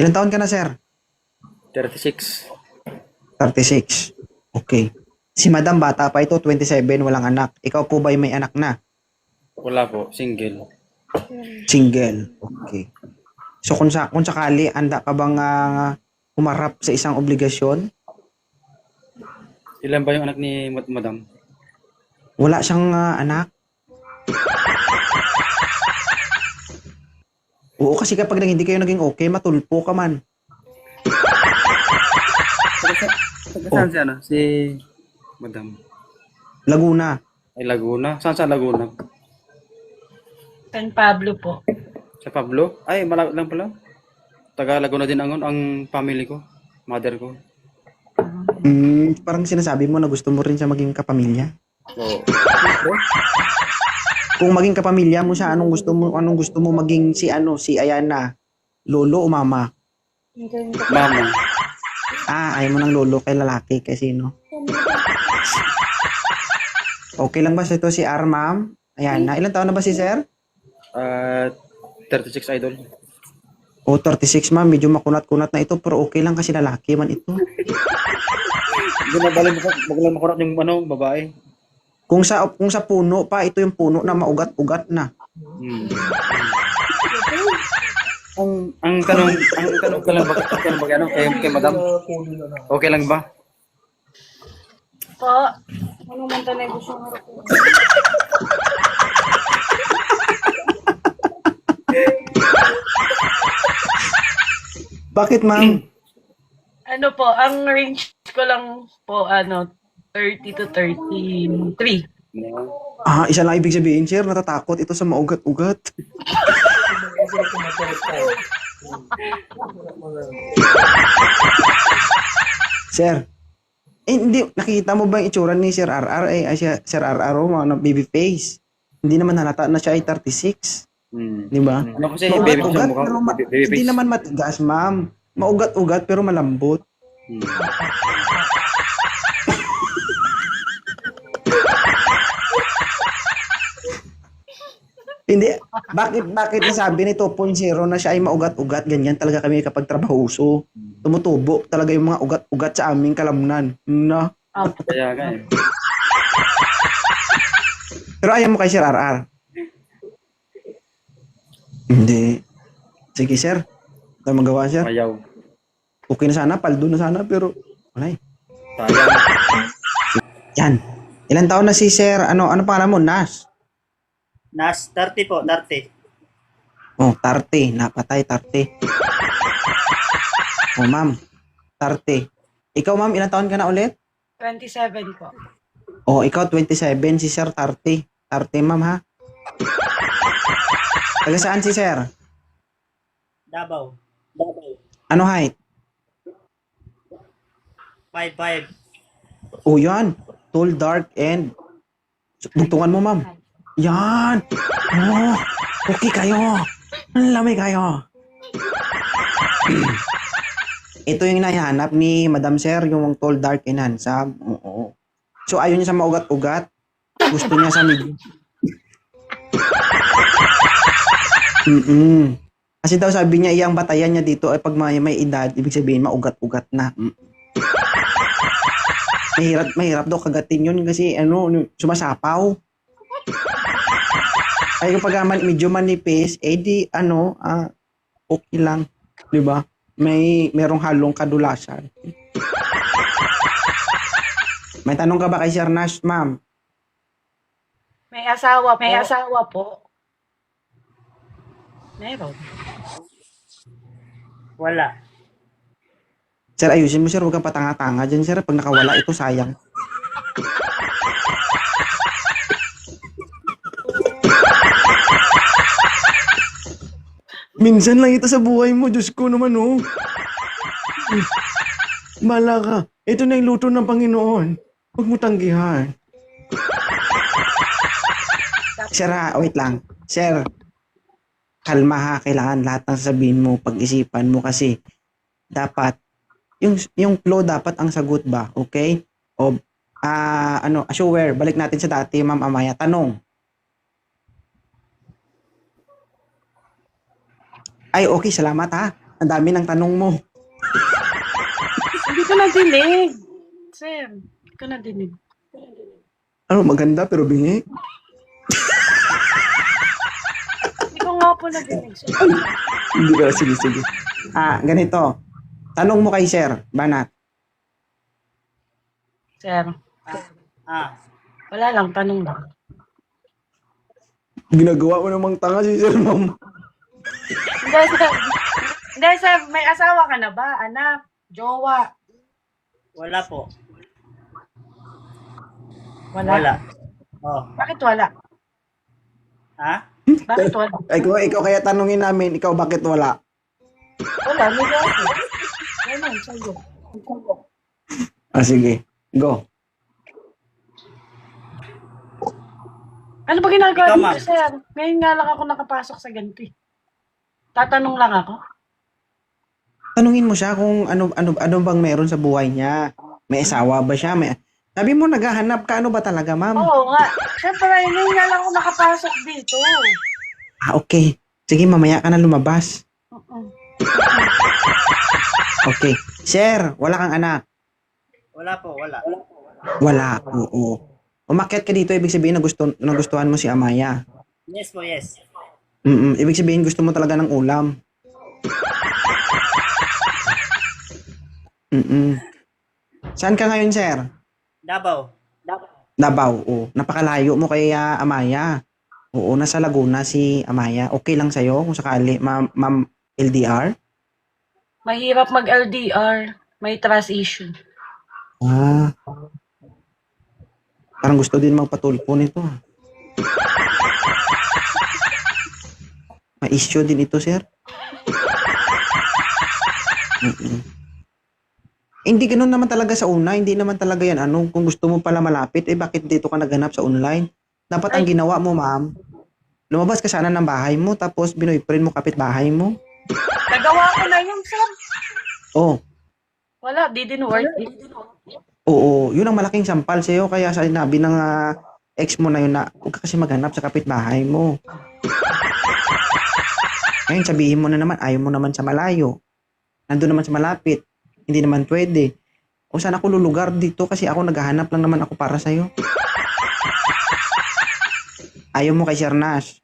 Ilang taon ka na, sir? 36. 36. Okay. Si Madam bata pa ito, 27, walang anak. Ikaw po ba may anak na? Wala po, single. Single. Okay. So kung sakali, anda ka bang humarap sa isang obligasyon? Ilan ba yung anak ni Madam? Wala siyang anak? Oo, kasi kapag hindi kayo naging okay, matulpo ka man. Taga saan si ano? Si Madam. Laguna. Ay, Laguna. Saan sa Laguna? San Pablo po. Sa Pablo? Ay, malapit lang pala. Taga Laguna din ang family ko. Mother ko. Parang sinasabi mo na gusto mo rin siya maging kapamilya. Oo. Kung maging kapamilya mo siya, anong gusto mo maging si Ayana? Lolo o mama? Mama. Ayaw mo ng lolo kay lalaki, kay sino? Okay lang ba sa ito si R, ma'am? Ayana. Ilang taon na ba si sir? 36 idol. O, 36, ma'am. Medyo makunat-kunat na ito, pero okay lang kasi lalaki man ito. Hindi na bali magalang makurat yung babae. Kung sa puno pa, ito yung puno na maugat-ugat na. Ang tanong ko lang bakit ano kay Madam? Okay lang ba? Po. Ano man tanay gusto mo? Bakit, ma'am? Ano po, ang range ko lang po, 30 to 33. Isa lang ibig sabihin, sir. Natatakot ito sa maugat-ugat. Sir, hindi, nakita mo ba yung itsura ni Sir RR? Sir RR, baby face. Hindi naman halata na siya ay 36. Di ba? Ano kasi baby face ang mukha? Baby Hindi face. naman matigas, ma'am. Maugat-ugat pero malambot. Hindi, bakit nasabi ni 2.0 na siya ay maugat-ugat? Ganyan talaga kami kapag trabahuso. Tumutubo talaga yung mga ugat-ugat sa aming kalamnan. Na. Kaya nga eh. Pero ayaw mo kay Sir RR? Hindi. Sige, sir. Ito magawa, sir. Ayaw. Okay na sana, paldo na sana, pero wala eh. Sayang. Yan. Ilan taon na si Sir? Ano pangalan mo? Nas? Nas 30 po, 30. Oh, Tarte. Napatay, Tarte. Oh, ma'am. Tarte. Ikaw, ma'am, ilan taon ka na ulit? 27 po. Oh, ikaw, 27. Si Sir Tarte. Tarte, ma'am, ha? Taga saan si Sir? Davao. Ano height? 5'5". Oh, yan. Tall, dark, and... Tungtungan mo, ma'am. Yan. Oh, okay kayo. Ang lamig kayo. Ito yung nahanap ni Madam Sir, yung tall, dark, and handsome. Oo. So, ayaw niya sa maugat-ugat. Gusto niya sa medyo. Kasi daw sabi niya, iyang batayan niya dito ay pag may edad, ibig sabihin maugat-ugat na. Mahirap daw kagatin yun kasi sumasapaw. Ay kapag medyo manipis, okay lang, 'di ba? Merong halong kadulasan. May tanong ka ba kay Sir Nash, ma'am? May asawa po. Meron. Wala. Sir, ayusin mo, sir, huwag kang patanga-tanga dyan, sir. Pag nakawala ito, sayang. Minsan lang ito sa buhay mo, Diyos ko naman, oh. Bala ka. Ito na yung luto ng Panginoon. Huwag mo tanggihan. Sir, wait lang. Sir, kalma ha. Kailangan lahat ng sabihin mo, pag-isipan mo kasi dapat, yung flow dapat ang sagot ba? Okay? O, assure, balik natin sa dati, Ma'am Amaya. Tanong. Ay, okay, salamat ha. Ang dami ng tanong mo. Hindi ko nadinig. Sir, hindi ko nadinig. Ano, maganda pero bingi? Hindi ko nga po nadinig. Sir. Hindi ka, sige. Ganito. Tanong mo kay Sir, Banat. Sir, Ah, wala lang, tanong lang. Ginagawa mo namang tanga si Sir, ma'am. Hindi, sir. Hindi, sir, may asawa ka na ba? Anak? Jowa? wala po. Wala? Wala. Oh, Bakit wala? ha? Bakit wala? Ikaw kaya tanungin namin, ikaw bakit wala? Wala, may gato. Ganun, sa'yo. Sige. Go. Ano ba ginagawa Ikaw, dito, ma'am. sir? Ngayon nga lang ako nakapasok sa ganito. Tatanong lang ako. Tanungin mo siya kung ano bang meron sa buhay niya. May asawa ba siya? Sabi mo, naghahanap ka. Ano ba talaga, ma'am? Oo nga. Siyempre, ngayon nga lang ako nakapasok dito. Okay. Sige, mamaya ka na lumabas. Oo. Okay. Sir, wala kang anak. Wala po, wala. Wala. Oo. Umakyat ka dito, ibig sabihin nagustuhan mo si Amaya. Yes po, yes. Ibig sabihin gusto mo talaga ng ulam. Saan ka ngayon, sir? Davao. Davao. Oo. Napakalayo mo kay Amaya. Oo, nasa Laguna si Amaya. Okay lang sa'yo kung sakali, ma'am LDR? Mahirap mag-LDR. May trust issue. Parang gusto din magpatulpo nito. May issue din ito, sir. Hindi ganoon naman talaga sa una. Hindi naman talaga yan. Kung gusto mo pala malapit, bakit dito ka naghanap sa online? Dapat ang ginawa mo, ma'am, lumabas ka sana ng bahay mo, tapos binoyfriend mo kapitbahay mo. Nagawa ko na yun, sir. Oh, Wala, didn't work. oo. Yun ang malaking sampal sa'yo. Kaya sinabi ng ex mo na yun na huwag ka kasi maghanap sa kapitbahay mo. Ngayon, sabihin mo na naman, ayaw mo naman sa malayo. Nandun naman sa malapit. Hindi naman pwede. O saan ako lulugar dito kasi ako naghahanap lang naman ako para sa'yo. Ayaw mo kay Sir Nash.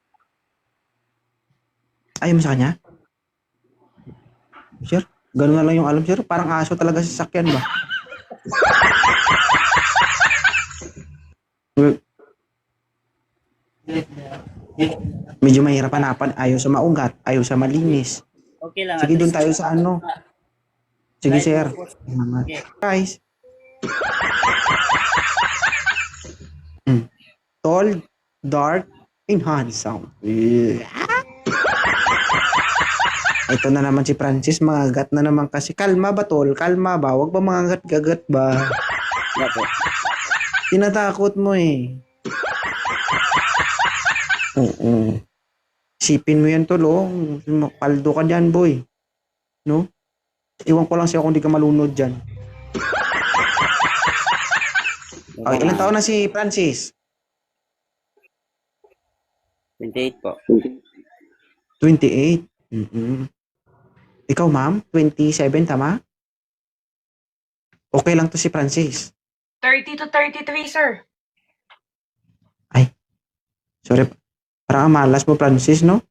Ayaw mo sa kanya? Sir, ganun na lang yung alam, sir. Parang aso talaga sa sakyan ba? Medyo mahirap hanapan. Ayaw sa maugat. Ayaw sa malinis. Okay lang. Sige, at doon least- tayo sa ano. Sige, sir. Okay. Guys. Tall, dark, and handsome. Ito na naman si Francis. Mangagat na naman kasi. Kalma ba, tol? Kalma ba? Huwag ba mangagat-gagat ba? Tinatakot mo eh. Oo. Sipin mo yan, tol, oh. Paldo ka dyan, boy. No? Iwan ko lang sa'yo kung di ka malunod dyan. Okay, ilang taon na si Francis? 28 po. 28. Ikaw, ma'am? 27, tama? Okay lang to si Francis. 30 to 33, sir. Sorry. Parang ang malas mo, Francis, no?